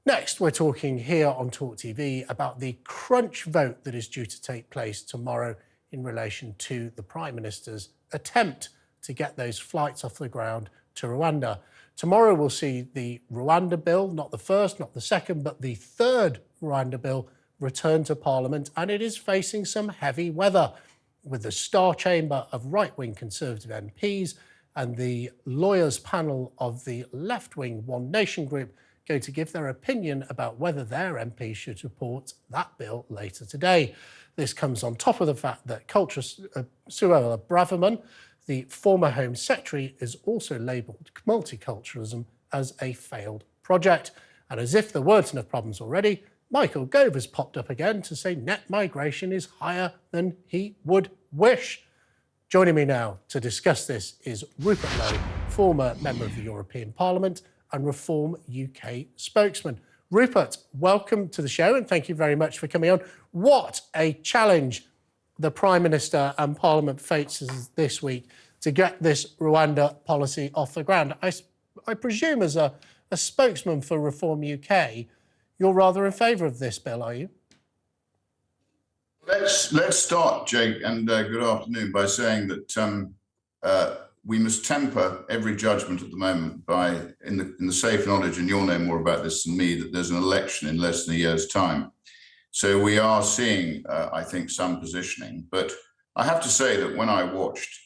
Next, we're talking here on TalkTV about the crunch vote that is due to take place tomorrow in relation to the Prime Minister's attempt to get those flights off the ground to Rwanda. Tomorrow we'll see the Rwanda bill, not the first, not the second, but the third Rwanda bill return to Parliament, and it is facing some heavy weather, with the star chamber of right-wing Conservative MPs and the lawyers panel of the left-wing One Nation group going to give their opinion about whether their MP should support that bill later today. This comes on top of the fact that Suella Braverman, the former Home Secretary, is also labelled multiculturalism as a failed project. And as if there weren't enough problems already, Michael Gove has popped up again to say net migration is higher than he would wish. Joining me now to discuss this is Rupert Lowe, former member of the European Parliament and Reform UK spokesman. Rupert, welcome to the show and thank you very much for coming on. What a challenge the Prime Minister and Parliament faces this week to get this Rwanda policy off the ground. I presume as a spokesman for Reform UK, you're rather in favour of this bill, are you? Let's start, Jake, and good afternoon, by saying that we must temper every judgment at the moment by, in the safe knowledge, and you'll know more about this than me, that there's an election in less than a year's time. So we are seeing, I think, some positioning. But I have to say that when I watched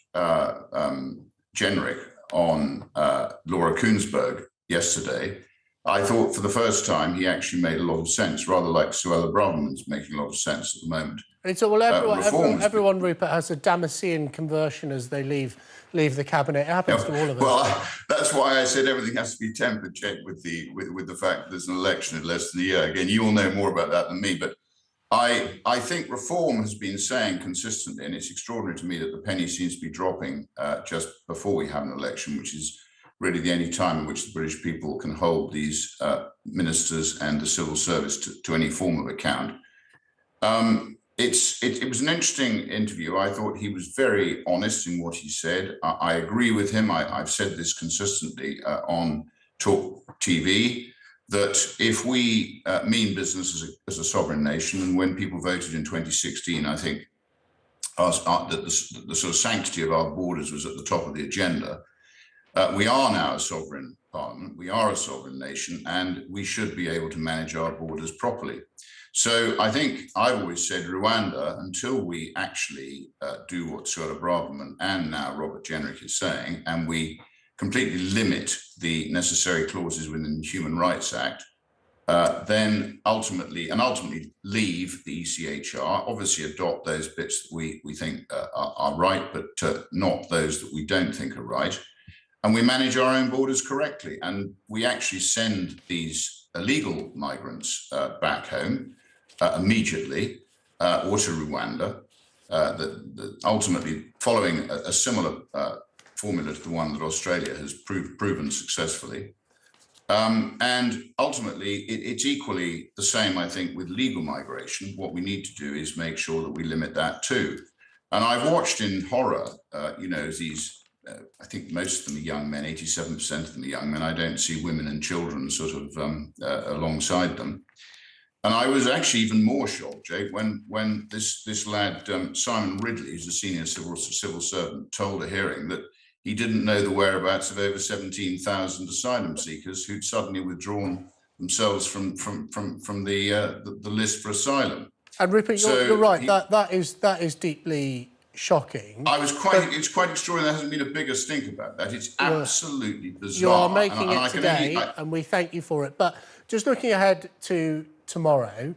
Generic on Laura Kuenssberg yesterday, I thought for the first time he actually made a lot of sense, rather like Suella Braverman's making a lot of sense at the moment. It's all, everyone, Rupert, has a Damascene conversion as they leave the cabinet. It happens to all of us. Well, that's why I said everything has to be tempered, Jake, with the fact that there's an election in less than a year. Again, you all know more about that than me, but I think Reform has been saying consistently, and it's extraordinary to me that the penny seems to be dropping just before we have an election, which is really the only time in which the British people can hold these ministers and the civil service to any form of account. It was an interesting interview. I thought he was very honest in what he said. I agree with him. I've said this consistently on TalkTV, that if we mean business as a sovereign nation, and when people voted in 2016, I think that the sort of sanctity of our borders was at the top of the agenda. We are now a sovereign parliament, we are a sovereign nation, and we should be able to manage our borders properly. So I think I've always said Rwanda, until we actually do what Suella Braverman and now Robert Jenrick is saying, and we completely limit the necessary clauses within the Human Rights Act, then ultimately leave the ECHR, obviously adopt those bits that we think are right, but not those that we don't think are right. And we manage our own borders correctly. And we actually send these illegal migrants back home immediately, or to Rwanda, ultimately following a similar formula to the one that Australia has proven successfully. And ultimately, it's equally the same, I think, with legal migration. What we need to do is make sure that we limit that too. And I've watched in horror, these, I think most of them are young men, 87% of them are young men. I don't see women and children sort of alongside them. And I was actually even more shocked, Jake, when this lad, Simon Ridley, who's a senior civil servant, told a hearing that he didn't know the whereabouts of over 17,000 asylum seekers who'd suddenly withdrawn themselves from the list for asylum. And Rupert, you're right. That is deeply shocking. It's quite extraordinary. There hasn't been a bigger stink about that. It's absolutely bizarre. You are making it today, and we thank you for it. But just looking ahead to tomorrow,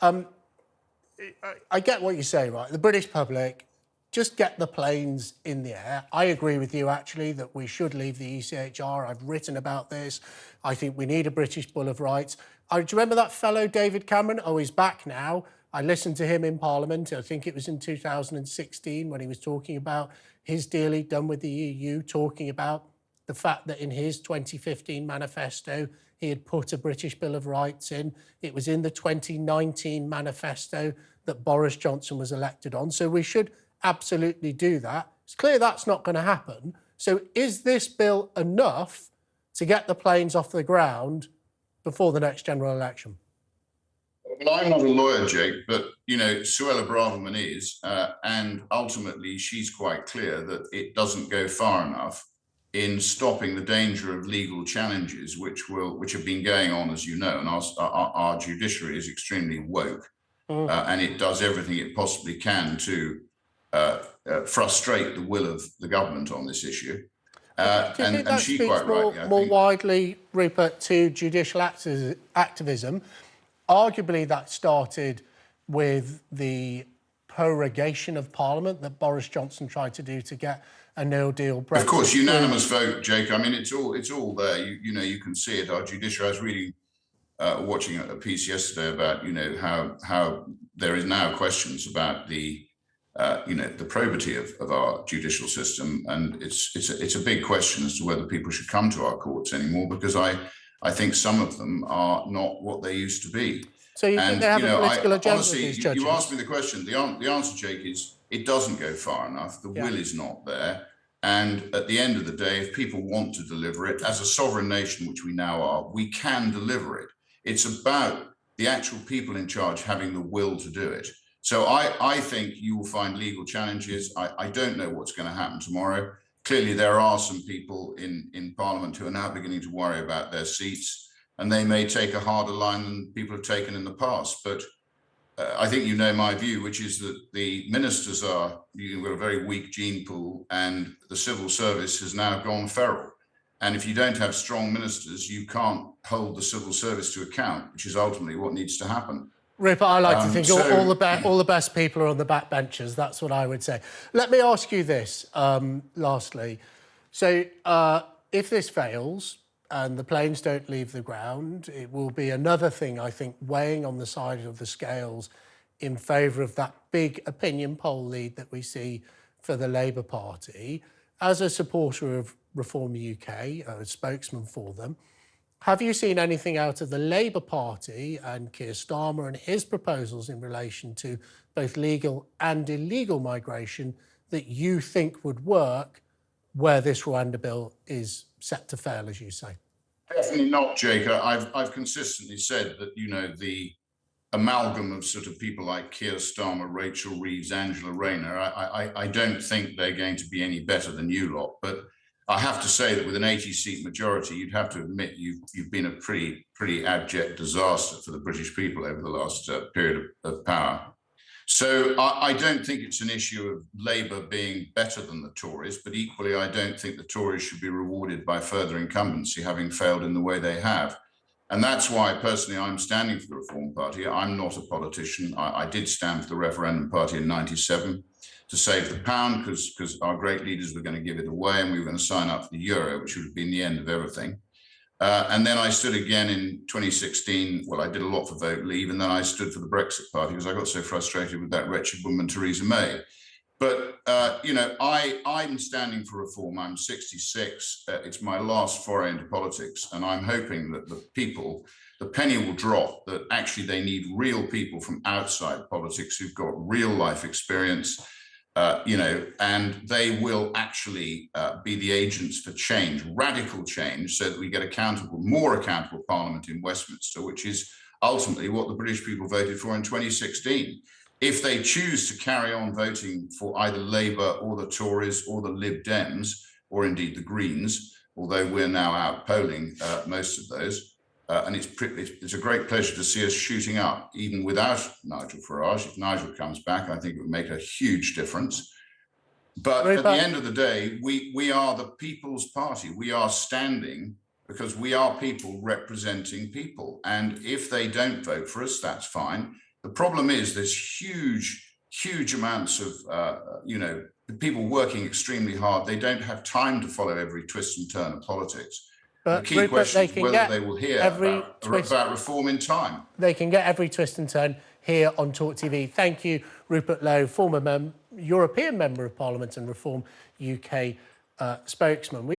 I get what you say, right? The British public, just get the planes in the air. I agree with you, actually, that we should leave the ECHR. I've written about this. I think we need a British Bill of Rights. Do you remember that fellow, David Cameron? Oh, he's back now. I listened to him in Parliament. I think it was in 2016 when he was talking about his deal he'd done with the EU, talking about the fact that in his 2015 manifesto, he had put a British Bill of Rights in. It was in the 2019 manifesto that Boris Johnson was elected on. So we should absolutely do that. It's clear that's not going to happen. So is this bill enough to get the planes off the ground before the next general election? Well, I'm not a lawyer, Jake, but, Suella Braverman is, and ultimately she's quite clear that it doesn't go far enough in stopping the danger of legal challenges, which have been going on, as you know, and our judiciary is extremely woke, and it does everything it possibly can to frustrate the will of the government on this issue. Do you think that she speaks quite more, rightly, more widely, Rupert, to judicial activism? Arguably, that started with the prorogation of Parliament that Boris Johnson tried to do to get a no-deal Brexit. Of course, unanimous vote, Jake. I mean, it's all there. You can see it. Our judiciary. I was reading, watching a piece yesterday about how there is now questions about the probity of our judicial system, and it's a big question as to whether people should come to our courts anymore, because I think some of them are not what they used to be. So you think they have a political agenda? Honestly, these judges? You asked me the question. The answer, Jake, is it doesn't go far enough. The will is not there. And at the end of the day, if people want to deliver it, as a sovereign nation, which we now are, we can deliver it. It's about the actual people in charge having the will to do it. So I think you will find legal challenges. I don't know what's going to happen tomorrow. Clearly, there are some people in Parliament who are now beginning to worry about their seats, and they may take a harder line than people have taken in the past. But I think you know my view, which is that the ministers you've got a very weak gene pool, and the civil service has now gone feral. And if you don't have strong ministers, you can't hold the civil service to account, which is ultimately what needs to happen. Rupert, I like to think all the best people are on the backbenchers. That's what I would say. Let me ask you this, lastly. So if this fails and the planes don't leave the ground, it will be another thing, I think, weighing on the side of the scales in favour of that big opinion poll lead that we see for the Labour Party. As a supporter of Reform UK, a spokesman for them, have you seen anything out of the Labour Party and Keir Starmer and his proposals in relation to both legal and illegal migration that you think would work where this Rwanda bill is set to fail, as you say? Definitely not, Jake. I've consistently said that, the amalgam of sort of people like Keir Starmer, Rachel Reeves, Angela Rayner, I don't think they're going to be any better than you lot. But I have to say that with an 80-seat majority, you'd have to admit you've been a pretty abject disaster for the British people over the last period of power. So I don't think it's an issue of Labour being better than the Tories, but equally I don't think the Tories should be rewarded by further incumbency, having failed in the way they have. And that's why, personally, I'm standing for the Reform Party. I'm not a politician. I did stand for the Referendum Party in '97 to save the pound, because our great leaders were going to give it away and we were going to sign up for the euro, which would have been the end of everything. And then I stood again in 2016. Well, I did a lot for Vote Leave, and then I stood for the Brexit Party because I got so frustrated with that wretched woman, Theresa May. But, I'm standing for reform. I'm 66. It's my last foray into politics. And I'm hoping that the penny will drop, that actually they need real people from outside politics who've got real life experience, and they will actually be the agents for change, radical change, so that we get more accountable Parliament in Westminster, which is ultimately what the British people voted for in 2016. If they choose to carry on voting for either Labour or the Tories or the Lib Dems, or indeed the Greens, although we're now out polling most of those, and it's a great pleasure to see us shooting up, even without Nigel Farage. If Nigel comes back, I think it would make a huge difference. But at the end of the day, we are the People's Party. We are standing because we are people representing people. And if they don't vote for us, that's fine. The problem is there's huge amounts of, people working extremely hard. They don't have time to follow every twist and turn of politics. But the key question is whether they will hear about reform in time. They can get every twist and turn here on TalkTV. Thank you, Rupert Lowe, former European Member of Parliament and Reform UK spokesman.